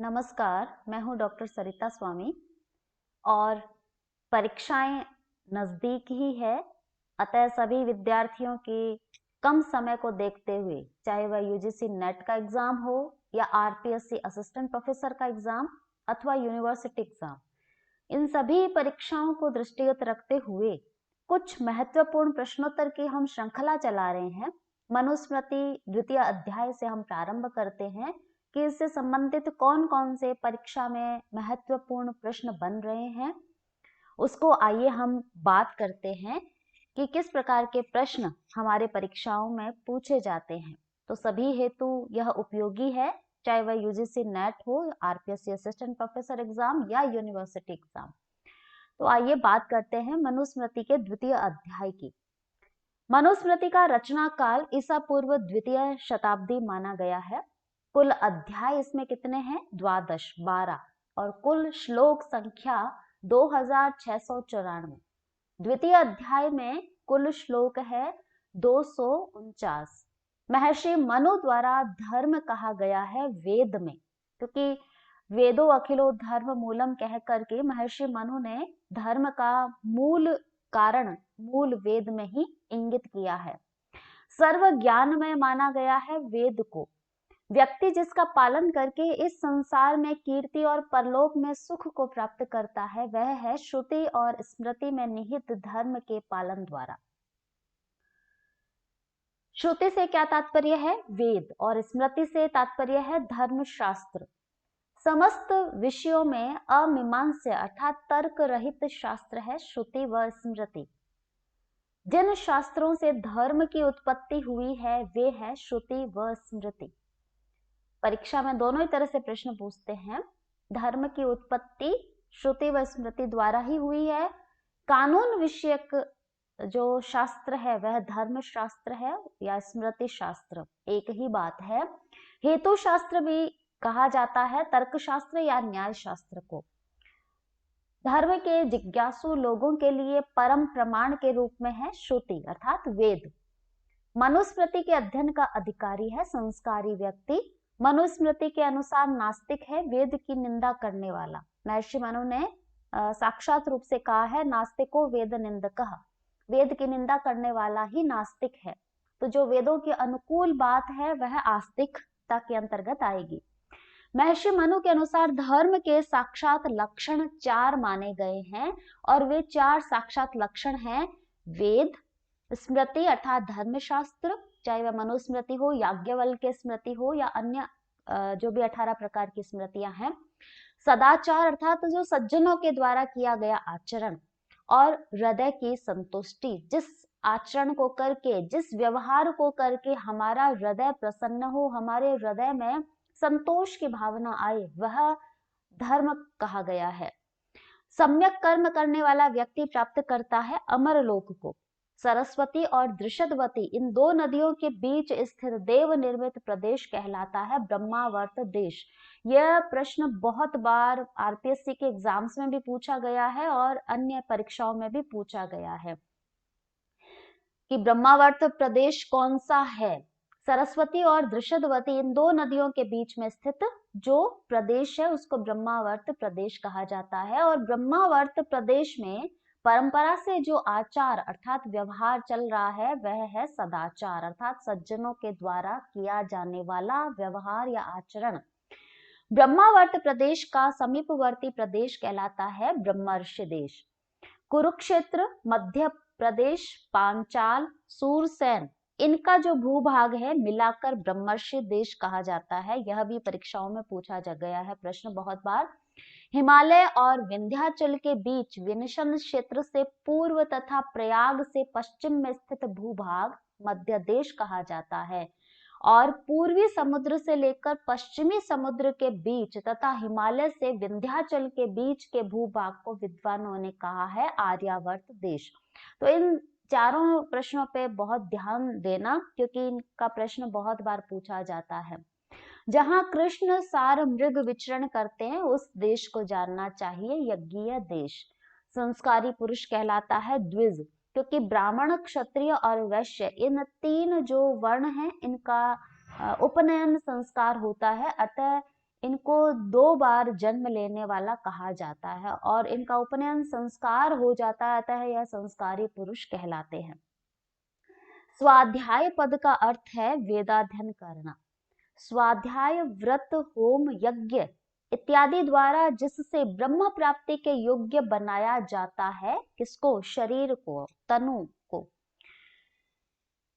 नमस्कार, मैं हूँ डॉक्टर सरिता स्वामी और परीक्षाएं नज़दीक ही है। अतः सभी विद्यार्थियों की कम समय को देखते हुए, चाहे वह यूजीसी नेट का एग्जाम हो या आरपीएससी असिस्टेंट प्रोफेसर का एग्जाम अथवा यूनिवर्सिटी एग्जाम, इन सभी परीक्षाओं को दृष्टिगत रखते हुए कुछ महत्वपूर्ण प्रश्नोत्तर की हम श्रृंखला चला रहे हैं। मनुस्मृति द्वितीय अध्याय से हम प्रारंभ करते हैं कि इससे संबंधित कौन कौन से परीक्षा में महत्वपूर्ण प्रश्न बन रहे हैं, उसको आइए हम बात करते हैं कि किस प्रकार के प्रश्न हमारे परीक्षाओं में पूछे जाते हैं। तो सभी हेतु यह उपयोगी है, चाहे वह यूजीसी नेट हो, आरपीएससी असिस्टेंट प्रोफेसर एग्जाम या यूनिवर्सिटी एग्जाम। तो आइए बात करते हैं मनुस्मृति के द्वितीय अध्याय की। मनुस्मृति का रचना काल ईसा पूर्व द्वितीय शताब्दी माना गया है। कुल अध्याय इसमें कितने हैं? 12 और कुल श्लोक संख्या 2694। द्वितीय अध्याय में कुल श्लोक है 249। महर्षि मनु द्वारा धर्म कहा गया है वेद में, क्योंकि वेदो अखिलो धर्म मूलम कह करके महर्षि मनु ने धर्म का मूल कारण मूल वेद में ही इंगित किया है। सर्व ज्ञान में माना गया है वेद को। व्यक्ति जिसका पालन करके इस संसार में कीर्ति और परलोक में सुख को प्राप्त करता है, वह है श्रुति और स्मृति में निहित धर्म के पालन द्वारा। श्रुति से क्या तात्पर्य है? वेद। और स्मृति से तात्पर्य है धर्मशास्त्र। समस्त विषयों में अमीमांस्य अर्थात तर्क रहित शास्त्र है श्रुति व स्मृति। जिन शास्त्रों से धर्म की उत्पत्ति हुई है वे है श्रुति व स्मृति। परीक्षा में दोनों ही तरह से प्रश्न पूछते हैं। धर्म की उत्पत्ति श्रुति व स्मृति द्वारा ही हुई है। कानून विषयक जो शास्त्र है वह धर्म शास्त्र है या स्मृति शास्त्र, एक ही बात है। हेतु शास्त्र भी कहा जाता है तर्क शास्त्र या न्याय शास्त्र को। धर्म के जिज्ञासु लोगों के लिए परम प्रमाण के रूप में है श्रुति अर्थात वेद। मनुस्मृति के अध्ययन का अधिकारी है संस्कारी व्यक्ति। मनुस्मृति के अनुसार नास्तिक है वेद की निंदा करने वाला। महर्षि मनु ने साक्षात रूप से कहा है नास्तिको वेद निंदकः, वेद की निंदा करने वाला ही नास्तिक है। तो जो वेदों के अनुकूल बात है वह आस्तिकता के अंतर्गत आएगी। महर्षि मनु के अनुसार धर्म के साक्षात लक्षण 4 माने गए हैं और वे 4 साक्षात लक्षण हैं वेद, स्मृति अर्थात धर्मशास्त्र, चाहे वह मनुस्मृति हो, याज्ञवल्क्य स्मृति हो या अन्य जो भी 18 प्रकार की स्मृतियां हैं, सदाचार अर्थात जो सज्जनों के द्वारा किया गया आचरण, और हृदय की संतुष्टि, जिस आचरण को करके जिस व्यवहार को करके हमारा हृदय प्रसन्न हो, हमारे हृदय में संतोष की भावना आए, वह धर्म कहा गया है। सम्यक कर्म करने वाला व्यक्ति प्राप्त करता है अमरलोक को। सरस्वती और दृषदवती इन दो नदियों के बीच स्थित देव निर्मित प्रदेश कहलाता है ब्रह्मावर्त देश। यह प्रश्न बहुत बार आरपीएससी के एग्जाम्स में भी पूछा गया है और अन्य परीक्षाओं में भी पूछा गया है कि ब्रह्मावर्त प्रदेश कौन सा है। सरस्वती और दृषदवती इन दो नदियों के बीच में स्थित जो प्रदेश है उसको ब्रह्मावर्त प्रदेश कहा जाता है। और ब्रह्मावर्त प्रदेश में परंपरा से जो आचार अर्थात व्यवहार चल रहा है वह है सदाचार अर्थात सज्जनों के द्वारा किया जाने वाला व्यवहार या आचरण। ब्रह्मावर्त प्रदेश का समीपवर्ती प्रदेश कहलाता है ब्रह्मर्षि देश। कुरुक्षेत्र, मध्य प्रदेश, पांचाल, सूरसेन, इनका जो भूभाग है मिलाकर ब्रह्मर्षि देश कहा जाता है। यह भी परीक्षाओं में पूछा जा गया है प्रश्न बहुत बार। हिमालय और विंध्याचल के बीच विनिशन क्षेत्र से पूर्व तथा प्रयाग से पश्चिम में स्थित भूभाग मध्य देश कहा जाता है। और पूर्वी समुद्र से लेकर पश्चिमी समुद्र के बीच तथा हिमालय से विंध्याचल के बीच के भूभाग को विद्वानों ने कहा है आर्यावर्त देश। तो इन चारों प्रश्नों पे बहुत ध्यान देना क्योंकि इनका प्रश्न बहुत बार पूछा जाता है। जहां कृष्ण सार मृग विचरण करते हैं उस देश को जानना चाहिए यज्ञीय देश। संस्कारी पुरुष कहलाता है द्विज, क्योंकि ब्राह्मण, क्षत्रिय और वैश्य इन 3 जो वर्ण हैं इनका उपनयन संस्कार होता है। अतः इनको 2 बार जन्म लेने वाला कहा जाता है और इनका उपनयन संस्कार हो जाता है, यह संस्कारी पुरुष कहलाते हैं। स्वाध्याय पद का अर्थ है वेदाध्ययन करना। स्वाध्याय व्रत, होम, यज्ञ इत्यादि द्वारा जिससे ब्रह्म प्राप्ति के योग्य बनाया जाता है, किसको? शरीर को, तनु को।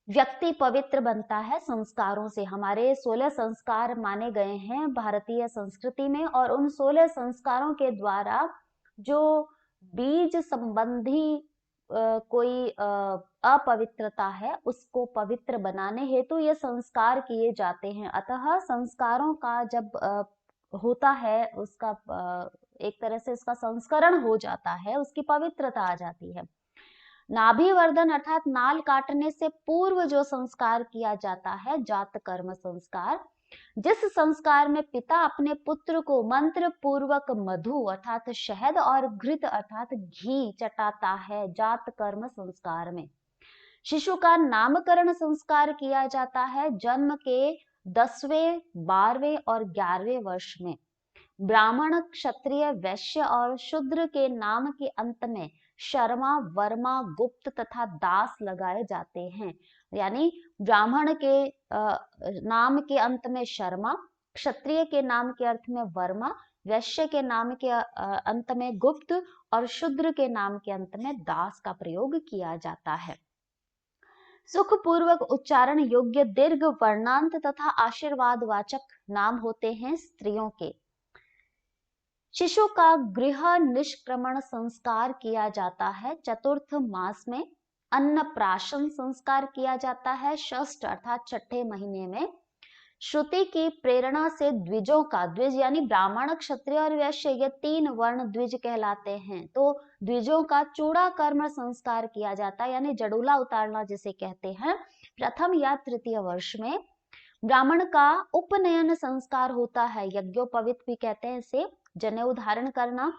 व्यक्ति पवित्र बनता है संस्कारों से। हमारे 16 संस्कार माने गए हैं भारतीय संस्कृति में, और उन 16 संस्कारों के द्वारा जो बीज संबंधी कोई अपवित्रता है, उसको पवित्र बनाने हेतु ये संस्कार किए जाते हैं। अतः संस्कारों का जब होता है, उसका एक तरह से उसका संस्करण हो जाता है, उसकी पवित्रता आ जाती है। नाभिवर्धन अर्थात नाल काटने से पूर्व जो संस्कार किया जाता है, जात कर्म संस्कार, जिस संस्कार में पिता अपने पुत्र को मंत्र पूर्वक मधु अर्थात शहद और घृत अर्थात घी चटाता है, जात कर्म संस्कार में। शिशु का नामकरण संस्कार किया जाता है जन्म के 10वें, 12वें और 11वें वर्ष में। ब्राह्मण, क्षत्रिय, वैश्य और शूद्र के नाम के अंत में शर्मा, वर्मा, गुप्त तथा दास लगाए जाते हैं। यानी ब्राह्मण के नाम के अंत में शर्मा, क्षत्रिय के नाम के अर्थ में वर्मा, वैश्य के नाम के अंत में गुप्त और शूद्र के नाम के अंत में दास का प्रयोग किया जाता है। सुखपूर्वक उच्चारण योग्य दीर्घ वर्णांत तथा आशीर्वाद वाचक नाम होते हैं स्त्रियों के। शिशु का गृह निष्क्रमण संस्कार किया जाता है चतुर्थ मास में। अन्नप्राशन संस्कार किया जाता है षष्ठ अर्थात छठे महीने में। श्रुति की प्रेरणा से द्विजों का, द्विज यानी ब्राह्मण, क्षत्रिय और वैश्य, ये 3 वर्ण द्विज कहलाते हैं। तो द्विजों का चूड़ा कर्म संस्कार किया जाता है, यानी जड़ूला उतारना जिसे कहते हैं, प्रथम या तृतीय वर्ष में। ब्राह्मण का उपनयन संस्कार होता है, यज्ञोपवीत भी कहते हैं इसे, जनेऊ धारण करना,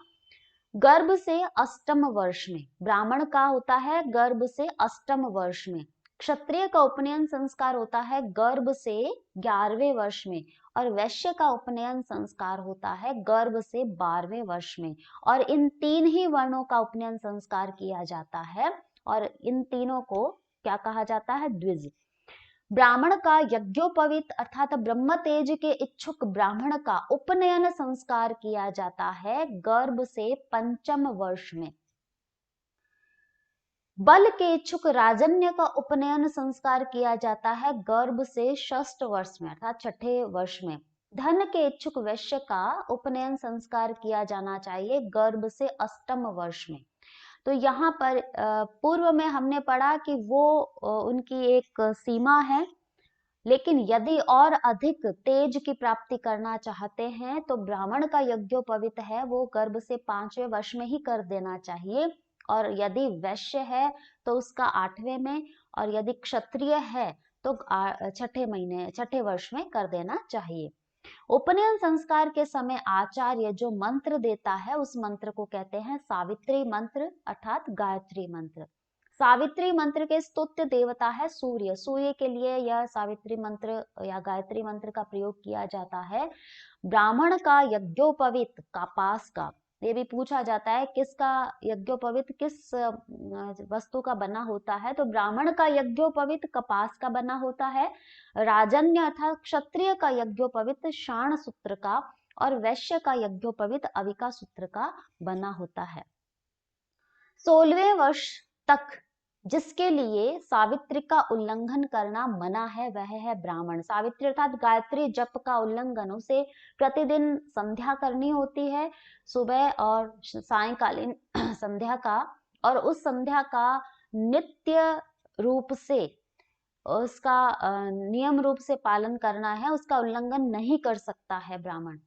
गर्भ से अष्टम वर्ष में। ब्राह्मण का होता है गर्भ से अष्टम वर्ष में। क्षत्रिय का उपनयन संस्कार होता है गर्भ से 11वें वर्ष में, और वैश्य का उपनयन संस्कार होता है गर्भ से 12वें वर्ष में। और इन 3 ही वर्णों का उपनयन संस्कार किया जाता है, और इन तीनों को क्या कहा जाता है? द्विज। ब्राह्मण का यज्ञोपवीत अर्थात ब्रह्म तेज के इच्छुक ब्राह्मण का उपनयन संस्कार किया जाता है गर्भ से 5म वर्ष में। बल के इच्छुक राजन्य का उपनयन संस्कार किया जाता है गर्भ से 6ठ वर्ष में अर्थात 6ठे वर्ष में। धन के इच्छुक वैश्य का उपनयन संस्कार किया जाना चाहिए गर्भ से 8म वर्ष में। तो यहाँ पर पूर्व में हमने पढ़ा कि वो उनकी एक सीमा है, लेकिन यदि और अधिक तेज की प्राप्ति करना चाहते हैं तो ब्राह्मण का यज्ञोपवीत है वो गर्भ से 5वें वर्ष में ही कर देना चाहिए, और यदि वैश्य है तो उसका 8वें में, और यदि क्षत्रिय है तो 6ठे वर्ष में कर देना चाहिए। उपनयन संस्कार के समय आचार्य जो मंत्र देता है उस मंत्र को कहते हैं सावित्री मंत्र अर्थात गायत्री मंत्र। सावित्री मंत्र के स्तुत्य देवता है सूर्य। सूर्य के लिए यह सावित्री मंत्र या गायत्री मंत्र का प्रयोग किया जाता है। ब्राह्मण का यज्ञोपवीत कपास का, ये भी पूछा जाता है किसका यज्ञोपवीत किस वस्तु का बना होता है, तो ब्राह्मण का यज्ञोपवीत कपास का बना होता है। राजन्य अर्थात क्षत्रिय का यज्ञोपवीत शाण सूत्र का, और वैश्य का यज्ञोपवीत अविका सूत्र का बना होता है। 16वें वर्ष तक जिसके लिए सावित्री का उल्लंघन करना मना है वह है ब्राह्मण। सावित्री अर्थात गायत्री जप का उल्लंघन, उसे प्रतिदिन संध्या करनी होती है, सुबह और सायंकालीन संध्या का, और उस संध्या का नित्य रूप से उसका नियम रूप से पालन करना है, उसका उल्लंघन नहीं कर सकता है ब्राह्मण।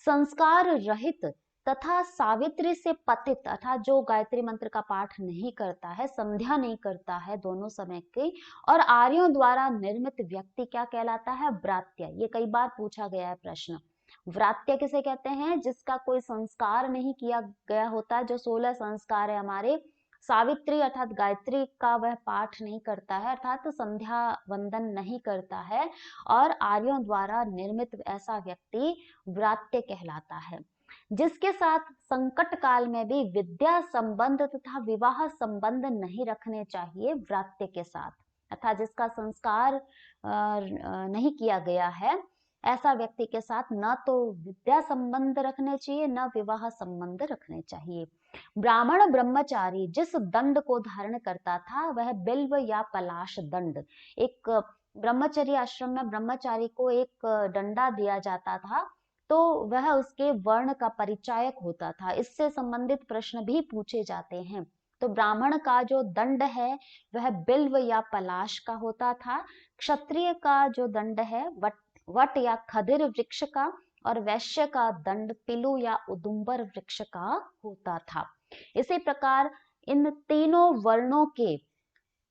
संस्कार रहित तथा सावित्री से पतित अर्थात जो गायत्री मंत्र का पाठ नहीं करता है, संध्या नहीं करता है दोनों समय की, और आर्यों द्वारा निर्मित व्यक्ति क्या कहलाता है? व्रात्य। ये कई बार पूछा गया है प्रश्न। व्रात्य किसे कहते हैं? जिसका कोई संस्कार नहीं किया गया होता, जो 16 संस्कार है हमारे सावित्री अर्थात गायत्री का वह पाठ नहीं करता है, अर्थात संध्या वंदन नहीं करता है, और आर्यों द्वारा निर्मित ऐसा व्यक्ति व्रात्य कहलाता है। जिसके साथ संकट काल में भी विद्या संबंध तथा विवाह संबंध नहीं रखने चाहिए व्रात्य के साथ, अर्थात जिसका संस्कार नहीं किया गया है, ऐसा व्यक्ति के साथ न तो विद्या संबंध रखने चाहिए न विवाह संबंध रखने चाहिए। ब्राह्मण ब्रह्मचारी जिस दंड को धारण करता था वह बिल्व या पलाश दंड, एक ब्रह्मचर्य आश्रम में ब्रह्मचारी को एक डंडा दिया जाता था, तो वह उसके वर्ण का परिचायक होता था। इससे संबंधित प्रश्न भी पूछे जाते हैं। तो ब्राह्मण का जो दंड है वह बिल्व या पलाश का होता था। क्षत्रिय का जो दंड है वट या खदिर वृक्ष का, और वैश्य का दंड पिलु या उदुम्बर वृक्ष का होता था। इसी प्रकार इन तीनों वर्णों के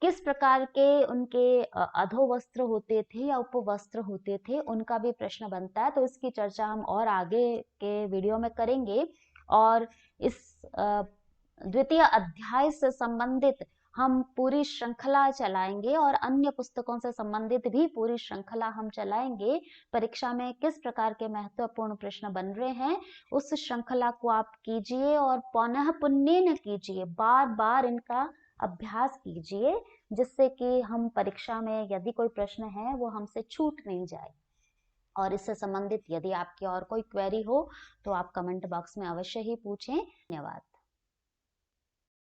किस प्रकार के उनके अधोवस्त्र होते थे या उपवस्त्र होते थे, उनका भी प्रश्न बनता है। तो इसकी चर्चा हम और आगे के वीडियो में करेंगे, और इस द्वितीय अध्याय से संबंधित हम पूरी श्रृंखला चलाएंगे, और अन्य पुस्तकों से संबंधित भी पूरी श्रृंखला हम चलाएंगे। परीक्षा में किस प्रकार के महत्वपूर्ण प्रश्न बन रहे हैं उस श्रृंखला को आप कीजिए, और पौनः पुन्येन कीजिए, बार बार इनका अभ्यास कीजिए, जिससे कि हम परीक्षा में यदि कोई प्रश्न है वो हमसे छूट नहीं जाए। और इससे संबंधित यदि आपकी और कोई क्वेरी हो तो आप कमेंट बॉक्स में अवश्य ही पूछें। धन्यवाद।